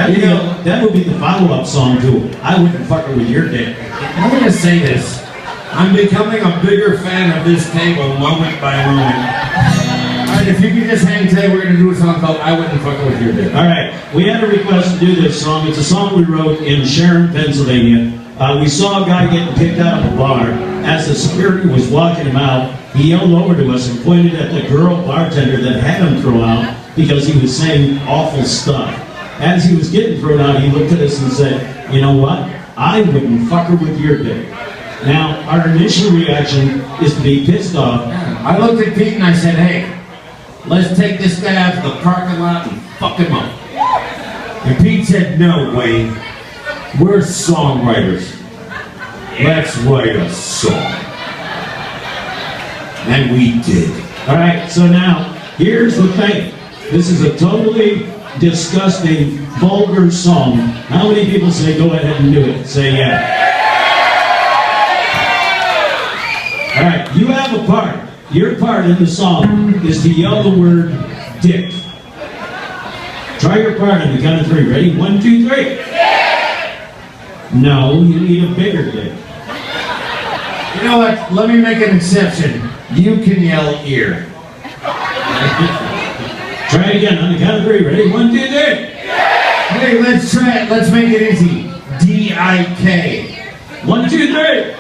That would be the follow-up song to I Wouldn't Fuck Her With Your Dick. I'm gonna say this. I'm becoming a bigger fan of this table moment by moment. Alright, if you could just hang today, we're gonna do a song called I Wouldn't Fuck Her With Your Dick. Alright, we had a request to do this song. It's a song we wrote in Sharon, Pennsylvania. We saw a guy getting kicked out of a bar. As the security was walking him out, he yelled over to us and pointed at the girl bartender that had him thrown out because he was saying awful stuff. As he was getting thrown out, he looked at us and said, you know what? I wouldn't fuck her with your dick. Now, our initial reaction is to be pissed off. I looked at Pete and I said, hey, let's take this guy out to the parking lot and fuck him up. And Pete said, no, Wayne. We're songwriters. Let's write a song. And we did. Alright, so now, here's the thing. This is a totally disgusting, vulgar song. How many people say go ahead and do it? Say yeah. Alright, you have a part. Your part in the song is to yell the word dick. Try your part on the count of three. Ready? 1, 2, 3. No, you need a bigger dick. You know what? Let me make an exception. You can yell ear. Try it again on the count of three. Ready? 1, 2, 3. Hey, let's try it. Let's make it easy. D-I-K. 1, 2, 3.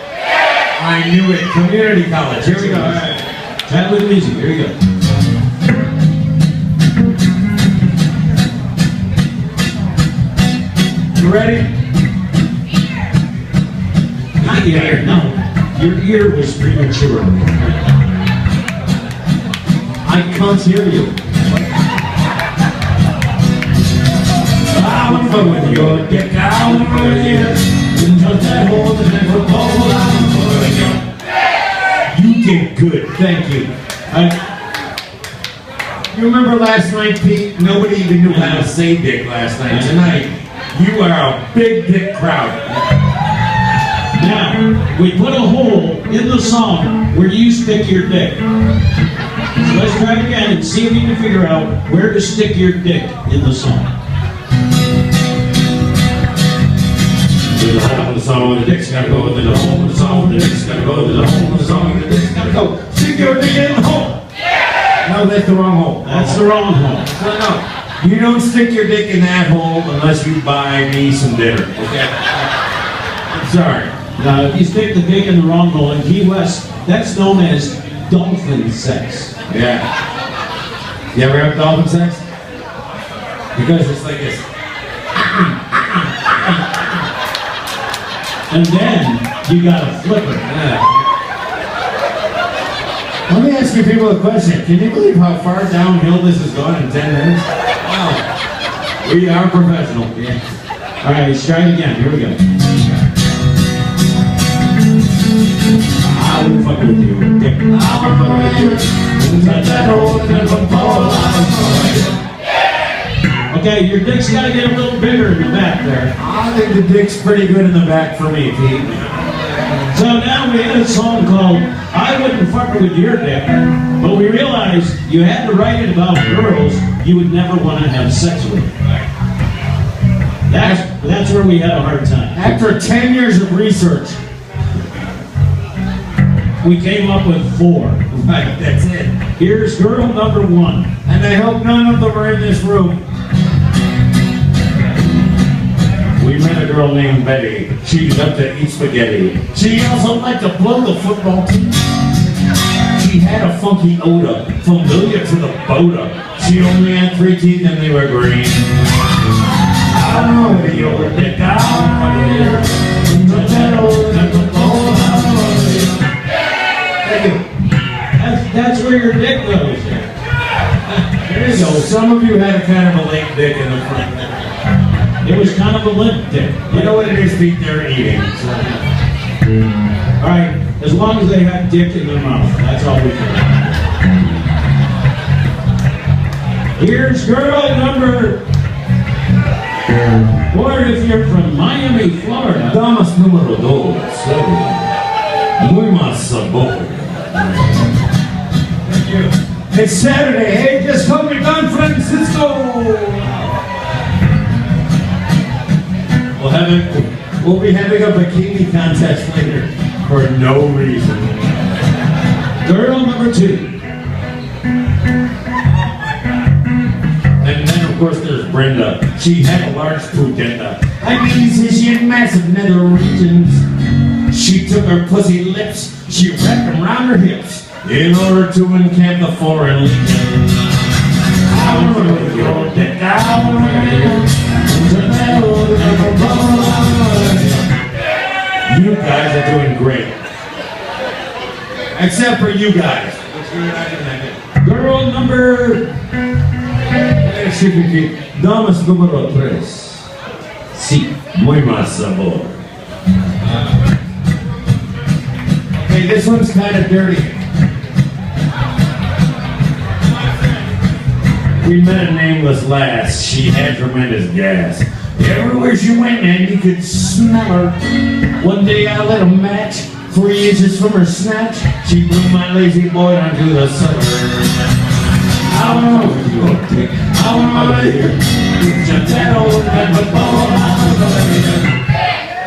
I knew it. Community college. Here we go. All right. Try it a little easy. Here we go. You ready? Not your ear, no. Your ear was premature. I can't hear you. I want to fuck with your dick. I want to fuck with you. Just that hole that never fall out. You did good. Thank you. You remember last night, Pete? Nobody even knew how to say dick last night. Tonight, you are a big dick crowd. Now, we put a hole in the song where you stick your dick. So let's try it again and see if you can figure out where to stick your dick in the song. To the home of the song, the dick's gotta go. To the home of the song, the dick's gotta go. To the home of the song, the dick's gotta go. Stick your dick in the hole. No, that's the wrong hole. That's the wrong hole. No. You don't stick your dick in that hole unless you buy me some dinner. Okay? I'm sorry. Now, if you stick the dick in the wrong hole in Key West, that's known as dolphin sex. Yeah. You ever have dolphin sex? Because it's like this. And then you got a flipper. Yeah. Let me ask you people a question. Can you believe how far downhill this has gone in 10 minutes? Wow. We are professional. Yeah. All right, let's try it again. Here we go. I wouldn't fuck with you, dick. I wouldn't fuck with you. Touch that hole and never fall out. Okay, your dick's got to get a little bigger in the back there. I think the dick's pretty good in the back for me, Pete. So now we had a song called I Wouldn't Fuck Her With Your Dick, but we realized you had to write it about girls you would never want to have sex with. That's where we had a hard time. After 10 years of research, we came up with 4. right, that's it. Here's girl number 1. And I hope none of them are in this room. We met a girl named Betty. She loved to eat spaghetti. She also liked to blow the football team. She had a funky odor, familiar to the boda. She only had 3 teeth and they were green. I don't know where you were dick out. Thank you. That's where your dick goes. There you go. Some of you had a kind of a lame dick in the front. It was kind of a limp dick. You know what it is, Pete? They're eating. So. All right, as long as they had dick in their mouth, that's all we care. Here's girl number 4 if you're from Miami, Florida. Damas número 2. Muy más sabor. Thank you. It's Saturday. Hey, just come to Don Francisco. We'll be having a bikini contest later for no reason. Girl number 2. And then, of course, there's Brenda. She had a large pudenda. I mean, she had massive nether regions. She took her pussy lips, she wrapped them around her hips in order to encamp the foreign legion. You guys are doing great. Except for you guys. Girl number... Damas número 3. Sí. Muy más sabor. Okay, this one's kind of dirty. We met a nameless lass. She had tremendous gas. Everywhere she went, man, you could smell her. One day I lit a match, 3 inches from her snatch. She blew my lazy boy onto the suburb. I don't know where you gonna take. I want to hear.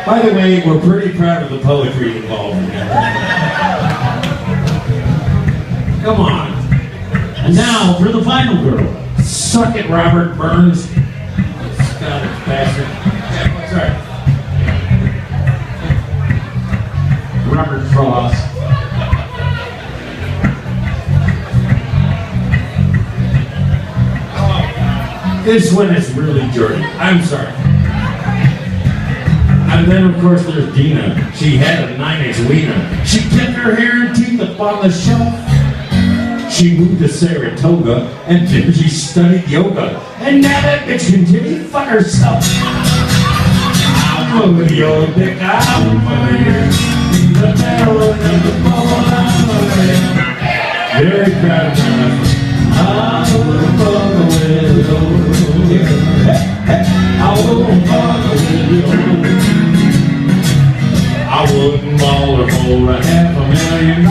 By the way, we're pretty proud of the poetry involved in that. Come on. And now for the final girl. Suck it, Robert Burns. Scottish bastard. Yeah, sorry. Robert Frost. This one is really dirty. I'm sorry. And then, of course, there's Dina. She had a 9-inch wiener. She kept her hair and teeth up on the shelf. She moved to Saratoga, and then she studied yoga. And now that bitch can titty fuck herself. I'm over the old dick. I'm over here. In the barrel of the ball. I'm over here. Very proud of her. I wouldn't fuck with you. I wouldn't fuck with you. I wouldn't ball her for $500,000.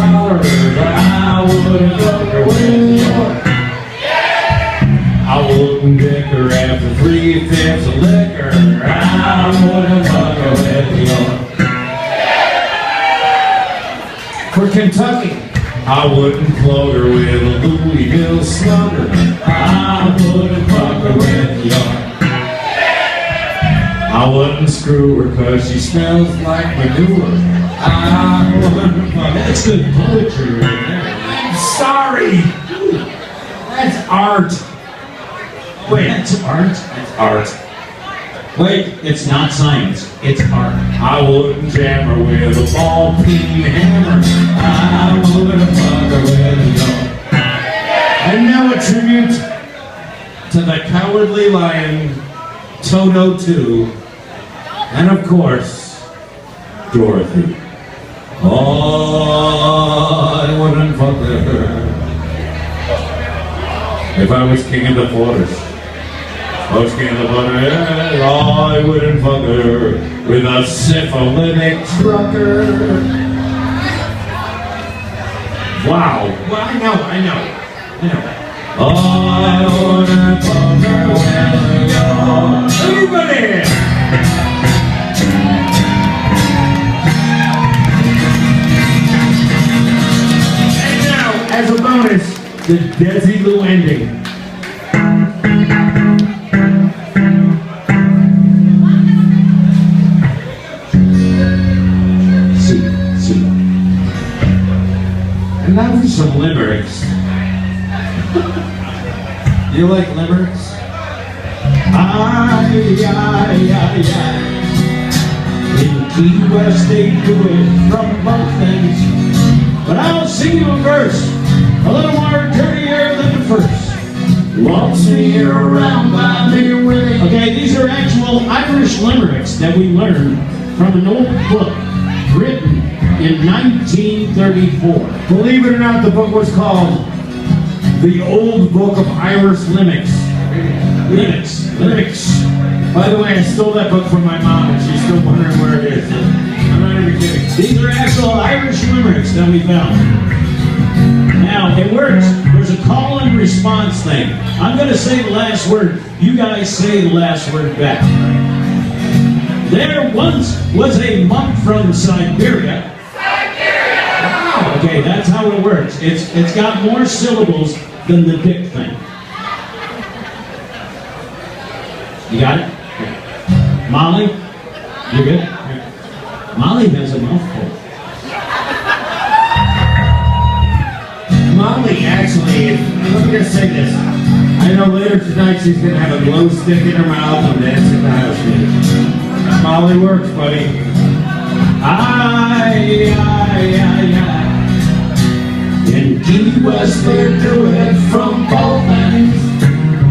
I wouldn't fuck her with you. I wouldn't dick her after 3/5 of liquor. I wouldn't fuck her with you. For Kentucky, I wouldn't float her with a Louisville slugger. I wouldn't fuck her with you. I wouldn't screw her cause she smells like manure. I wouldn't fuck her. That's good poetry right there. I'm sorry. That's art. Wait. That's art. That's art. Wait, it's not science. It's art. I wouldn't jam her with a ball-peen hammer. I wouldn't fuck her with you. And now a tribute to the Cowardly Lion, Toto 2, and of course, Dorothy. Oh, I wouldn't fuck her. If I was king of the forest. Oh, I wouldn't fuck her with a syphilitic trucker. Wow. Well, I know. Oh, I wouldn't fuck her with you. Everybody! And now, as a bonus, the Desilu ending. And now for some limericks. You like limericks? In Key West they do it from both ends. But I'll sing you a verse a little more dirtier than the first. Waltz me around by me willing. Okay, these are actual Irish limericks that we learned from an old book written in 1934. Believe it or not, the book was called The Old Book of Irish Limericks. Limericks. By the way, I stole that book from my mom and she's still wondering where it is. I'm not even kidding. These are actual Irish limericks that we found. Now, it works. There's a call and response thing. I'm going to say the last word. You guys say the last word back. There once was a monk from Siberia. Wow. Okay, that's how it works. It's got more syllables than the dick thing. You got it? Okay. Molly, you good? Molly has a mouthful. Molly, actually, let me just say this. I know later tonight she's going to have a glow stick in her mouth and dance in the house music. Molly works, buddy. Aye. In Key West, they do it from both ends.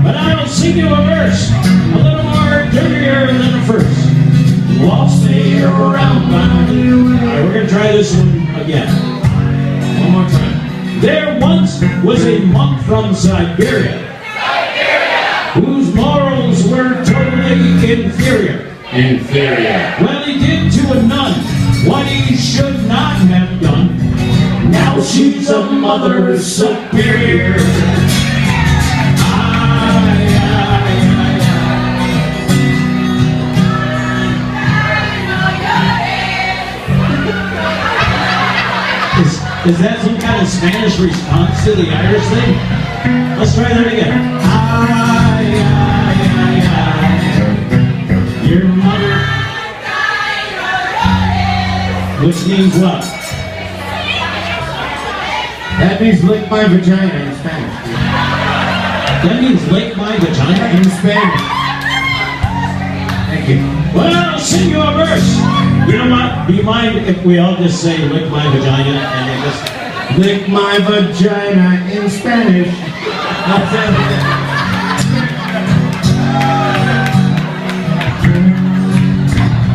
But I'll sing you a verse, a little more dirtier than the first. Waltz me around by you. All right, we're going to try this one again. One more time. There once was a monk from Siberia. Whose morals were totally inferior. Well, he did to a nun what he should not have done. Now she's a mother superior. Is that some kind of Spanish response to the Irish thing? Let's try that again. Your mother. Which means what? That means lick my vagina in Spanish. That means lick my vagina? In Spanish. Thank you. Well, I'll sing you a verse. You know what? Do you mind if we all just say lick my vagina and then just lick my vagina in Spanish?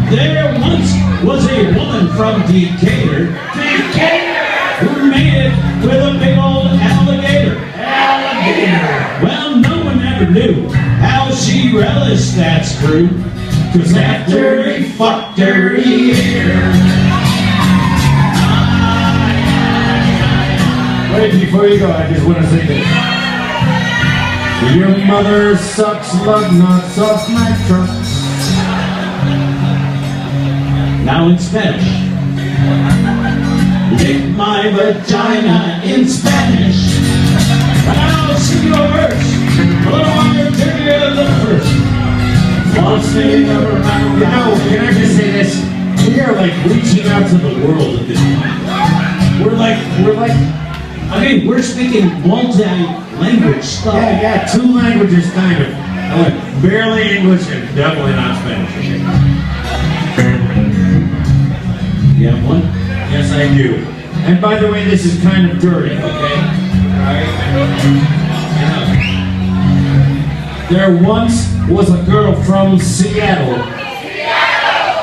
There once was a woman from Decatur who made it with a big old alligator. Well, no one ever knew how she relished that screw. 'Cause after he fucked her ear. Wait, before you go, I just want to say this. Your mother sucks lug nuts off my truck. Now in Spanish. Lick my vagina in Spanish. I'll sing you a verse. A little longer dirtier than the first. You know, can I just say this? We are like reaching out to the world at this point. We're like, I mean, we're speaking multi-language stuff. yeah, two languages kind of. I went barely English and definitely not Spanish. You have one? Yes, I do. And by the way, this is kind of dirty, okay? Alright? There once was a girl from Seattle.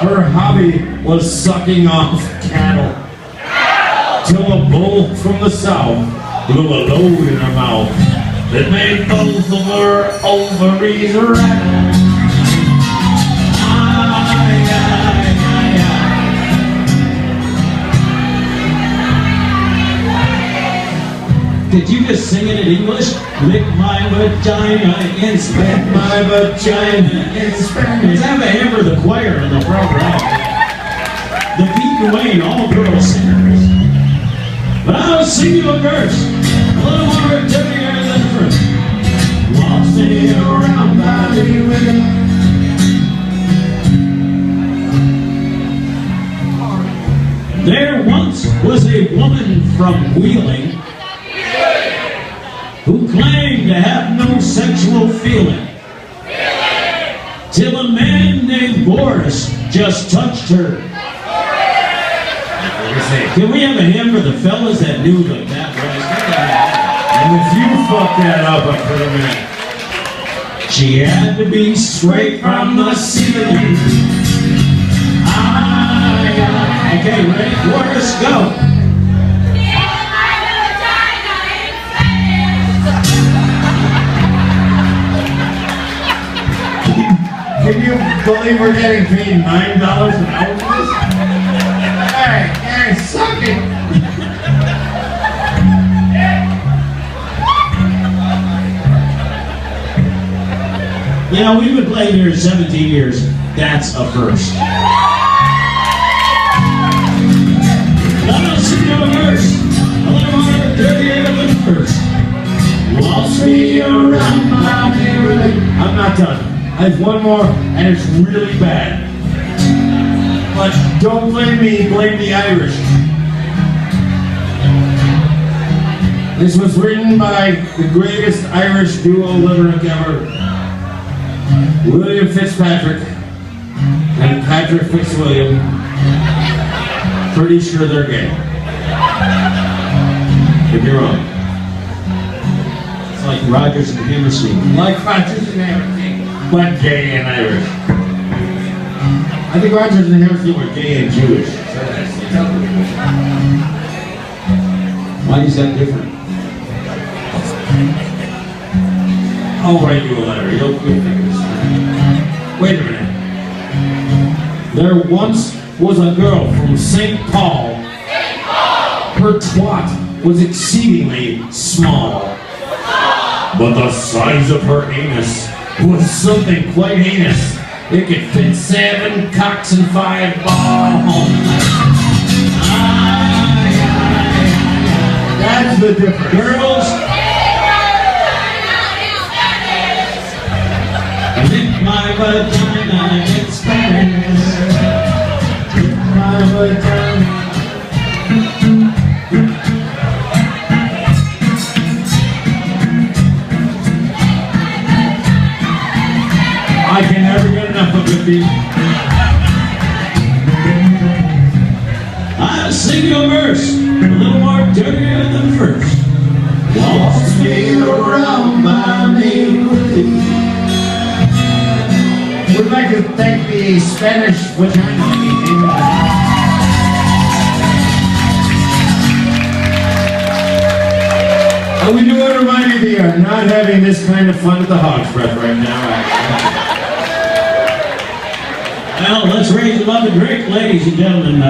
Her hobby was sucking off cattle. Till a bull from the south blew a load in her mouth that made both of her ovaries rattle. Did you just sing it in English? Lick my vagina in Spanish. My vagina in Spanish. Let's have a hand for the choir in the program. The Pete Wayne all-girl singers. But I'll sing you a verse, a little more dirtier than the first. Waltz me around by the river. There once was a woman from Wheeling who claimed to have no sexual feeling. Till a man named Boris just touched her. Can we have a hand for the fellas that knew the that was? And if you fucked that up, I put him in. She had to be straight from the ceiling. Okay, ready? Boris, go. Can you believe we're getting paid $9 an hour for this? Hey, suck it! You know, we've been playing here 17 years. That's a first. Let us sing a verse. A little more dirty than first. Waltz me around my neighborhood. I'm not done. I have one more, and it's really bad. But don't blame me, blame the Irish. This was written by the greatest Irish duo limerick ever, William Fitzpatrick and Patrick Fitzwilliam. Pretty sure they're gay. Could be wrong. It's like Rogers and Hammerstein. Like Rogers and Hammerstein, but gay and Irish. I think Rogers and Hammerstein were gay and Jewish. Why is that different? I'll write you a letter. You'll figure this out. Wait a minute. There once was a girl from St. Paul. Her twat was exceedingly small. But the size of her anus was something quite heinous. It could fit 7 cocks and 5 balls. That's the difference. Girls, lick my vagina in Spanish. Lick my vagina. I can never get enough of it, Pete. I'll sing you a verse, a little more dirtier than first. Waltz me around my neighborhood. We'd like to thank the Spanish vagina. And we do want to remind you that you are not having this kind of fun at the Hog's Breath right now. Well, let's raise above the drink, ladies and gentlemen. We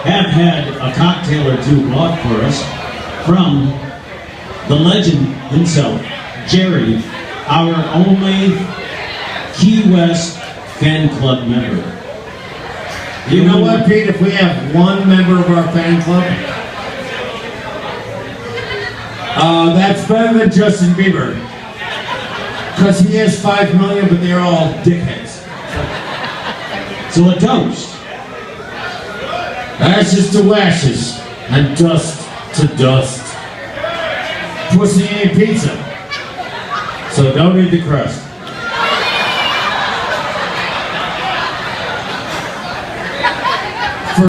have had a cocktail or two brought for us from the legend himself, Jerry, our only Key West fan club member. You know what, Pete? If we have one member of our fan club, that's better than Justin Bieber. Because he has 5 million, but they're all dickheads. So a toast. Ashes to ashes, and dust to dust. Pussy ain't pizza, so don't eat the crust.